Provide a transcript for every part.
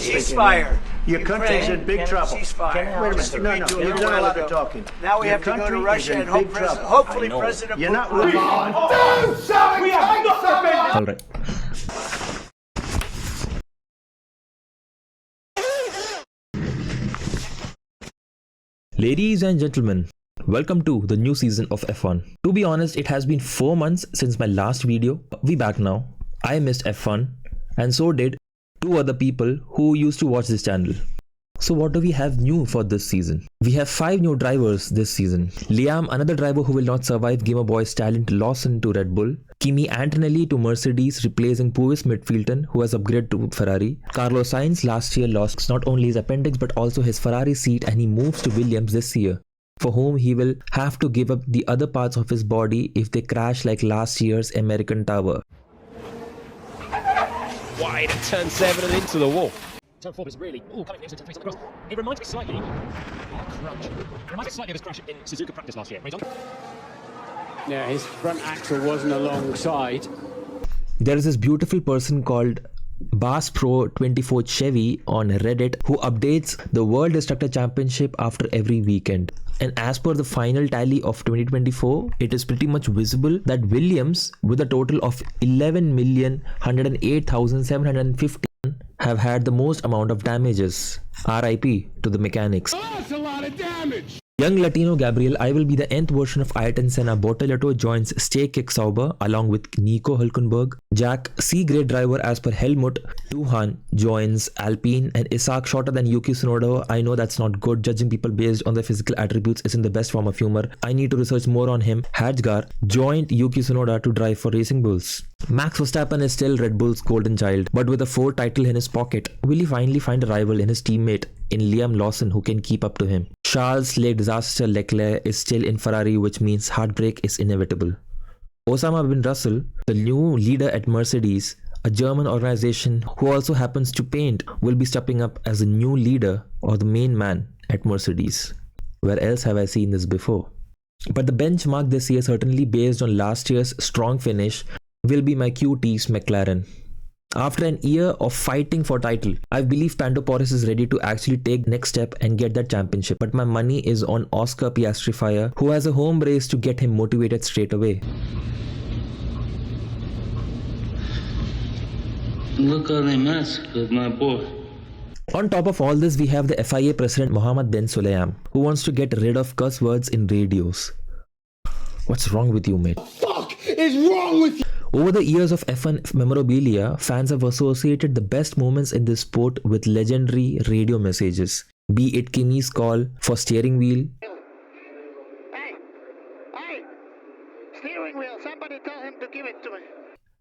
Ceasefire. Your country's in big trouble. Ceasefire. Wait a minute. No. You've done a lot of talking. Now we have to go to Russia and hopefully President You're not Putin. We have nothing. All right. Ladies and gentlemen, welcome to the new season of F1. To be honest, it has been 4 months since my last video. We back now. I missed F1 and so did 2 other people who used to watch this channel. So what do we have new for this season? We have 5 new drivers this season. Liam, another driver who will not survive Gamer Boy's talent Lawson to Red Bull. Kimi Antonelli to Mercedes, replacing Lewis Midfielden, who has upgraded to Ferrari. Carlos Sainz last year lost not only his appendix but also his Ferrari seat, and he moves to Williams this year, for whom he will have to give up the other parts of his body if they crash like last year's American Tower. Wide at turn 7 and into the wall. Turn 4 is really, coming into turn 3 across. It reminds me slightly, crunch. It reminds me slightly of his crash in Suzuka practice last year. Yeah, his front axle wasn't alongside. There is this beautiful person called Bass Pro 24 Chevy on Reddit who updates the World Destructor Championship after every weekend. And as per the final tally of 2024, it is pretty much visible that Williams, with a total of 11,108,750, have had the most amount of damages. RIP to the mechanics. Oh, that's a lot of damage! Young Latino Gabriel, I will be the nth version of Ayrton Senna Bortoletto joins Stay Kick Sauber along with Nico Hülkenberg. Jack, C-grade driver as per Helmut Tuhan, joins Alpine, and Isaac, shorter than Yuki Tsunoda. I know that's not good. Judging people based on their physical attributes isn't the best form of humor. I need to research more on him. Hadgar joined Yuki Tsunoda to drive for Racing Bulls. Max Verstappen is still Red Bull's golden child, but with a 4 title in his pocket, will he finally find a rival in his teammate in Liam Lawson who can keep up to him? Charles Leclerc disaster Leclerc is still in Ferrari, which means heartbreak is inevitable. Osama bin Russell, the new leader at Mercedes, a German organization who also happens to paint, will be stepping up as the new leader or the main man at Mercedes. Where else have I seen this before? But the benchmark this year, certainly based on last year's strong finish, will be my QT's McLaren. After an year of fighting for title, I believe Pando Porras is ready to actually take next step and get that championship. But my money is on Oscar Piastri Fire, who has a home race to get him motivated straight away. Look how they mess with my boy. On top of all this, we have the FIA president Mohammed bin Sulayem, who wants to get rid of curse words in radios. What's wrong with you, mate? Fuck is wrong with you? Over the years of F1 memorabilia, fans have associated the best moments in this sport with legendary radio messages. Be it Kimi's call for steering wheel. Hey, steering wheel, somebody tell him to give it to me.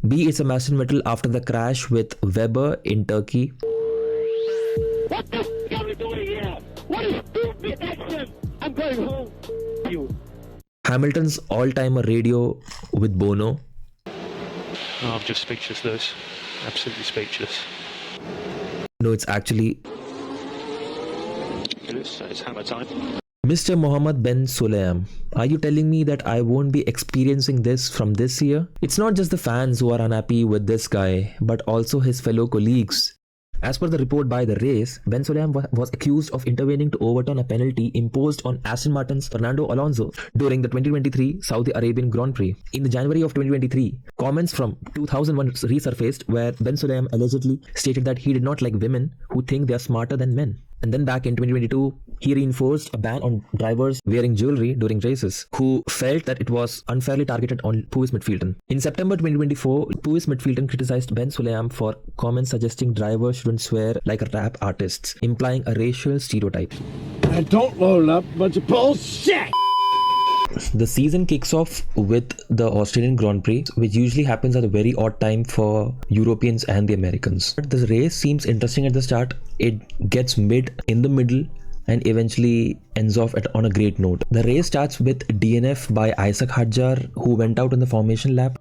Be it Sebastian Vettel after the crash with Weber in Turkey. What the f*** are we doing here? What is stupid action? I'm going home. You. Hamilton's all-timer radio with Bono. Oh, I'm just speechless, Lewis. Absolutely speechless. No, it's actually It's hammer time. Mr. Mohammed bin Sulayem. Are you telling me that I won't be experiencing this from this year? It's not just the fans who are unhappy with this guy, but also his fellow colleagues. As per the report by The Race, Ben Sulayem was accused of intervening to overturn a penalty imposed on Aston Martin's Fernando Alonso during the 2023 Saudi Arabian Grand Prix. In the January of 2023, comments from 2001 resurfaced where Ben Sulayem allegedly stated that he did not like women who think they are smarter than men. And then back in 2022, he reinforced a ban on drivers wearing jewelry during races who felt that it was unfairly targeted on Lewis Midfielden. In September 2024, Lewis Midfielden criticized Ben Sulayem for comments suggesting drivers shouldn't swear like rap artists, implying a racial stereotype. And don't load up a bunch of bullshit! The season kicks off with the Australian Grand Prix, which usually happens at a very odd time for Europeans and the Americans. The race seems interesting at the start. It gets mid in the middle and eventually ends off on a great note. The race starts with DNF by Isaac Hadjar, who went out in the formation lap,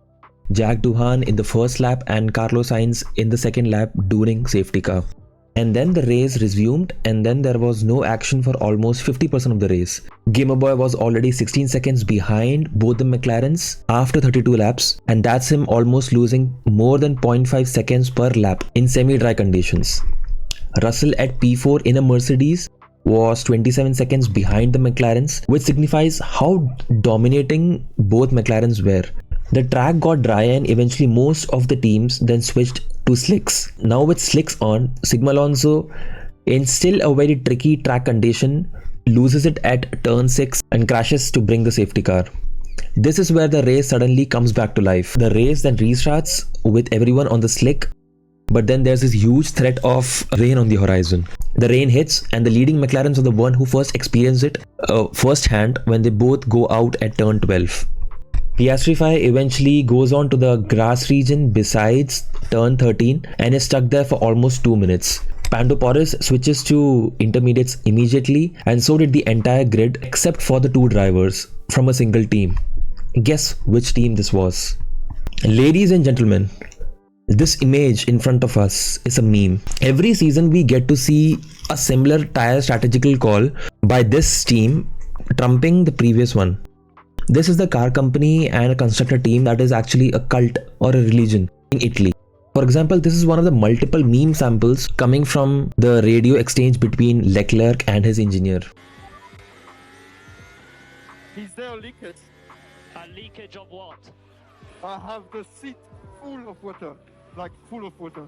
Jack Doohan in the first lap, and Carlos Sainz in the second lap during safety car. And then the race resumed, and then there was no action for almost 50% of the race. Gamer Boy was already 16 seconds behind both the McLarens after 32 laps, and that's him almost losing more than 0.5 seconds per lap in semi-dry conditions. Russell at P4 in a Mercedes was 27 seconds behind the McLarens, which signifies how dominating both McLarens were. The track got dry and eventually most of the teams then switched to slicks. Now with slicks on, Sigma Alonso, in still a very tricky track condition, loses it at turn 6 and crashes to bring the safety car. This is where the race suddenly comes back to life. The race then restarts with everyone on the slick, but then there's this huge threat of rain on the horizon. The rain hits and the leading McLarens are the one who first experience it firsthand when they both go out at turn 12. Piastri eventually goes on to the grass region besides turn 13 and is stuck there for almost 2 minutes. Pandoporis switches to intermediates immediately, and so did the entire grid except for the 2 drivers from a single team. Guess which team this was? Ladies and gentlemen, this image in front of us is a meme. Every season we get to see a similar tire strategical call by this team trumping the previous one. This is the car company and a constructor team that is actually a cult or a religion in Italy. For example, this is one of the multiple meme samples coming from the radio exchange between Leclerc and his engineer. Is there a leakage? A leakage of what? I have the seat full of water, like full of water.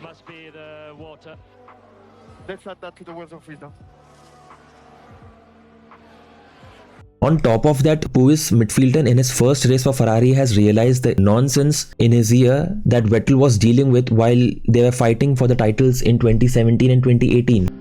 Must be the water. Let's add that to the weather freezer. On top of that, Puis midfielder in his first race for Ferrari has realized the nonsense in his ear that Vettel was dealing with while they were fighting for the titles in 2017 and 2018.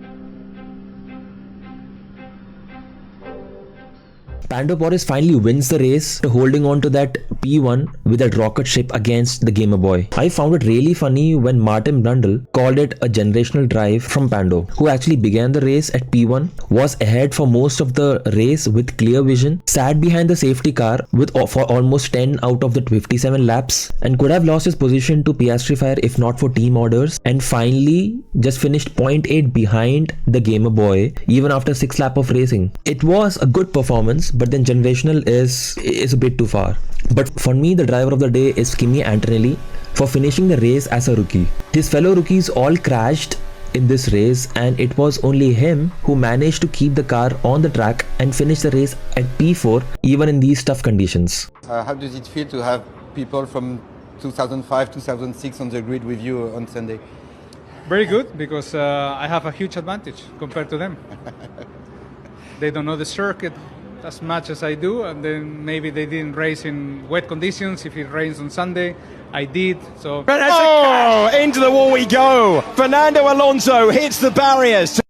Pandoporis finally wins the race, holding on to that P1 with that rocket ship against the Gamer Boy. I found it really funny when Martin Brundle called it a generational drive from Pando, who actually began the race at P1, was ahead for most of the race with clear vision, sat behind the safety car for almost 10 out of the 57 laps, and could have lost his position to Piastri if not for team orders, and finally just finished 0.8 behind the Gamer Boy even after 6 laps of racing. It was a good performance, but then generational is a bit too far. But for me, the driver of the day is Kimi Antonelli for finishing the race as a rookie. His fellow rookies all crashed in this race, and it was only him who managed to keep the car on the track and finish the race at P4 even in these tough conditions. How does it feel to have people from 2005, 2006 on the grid with you on Sunday? Very good, because I have a huge advantage compared to them. They don't know the circuit as much as I do, and then maybe they didn't race in wet conditions. If it rains on Sunday, I did. So into the wall we go. Fernando Alonso hits the barriers.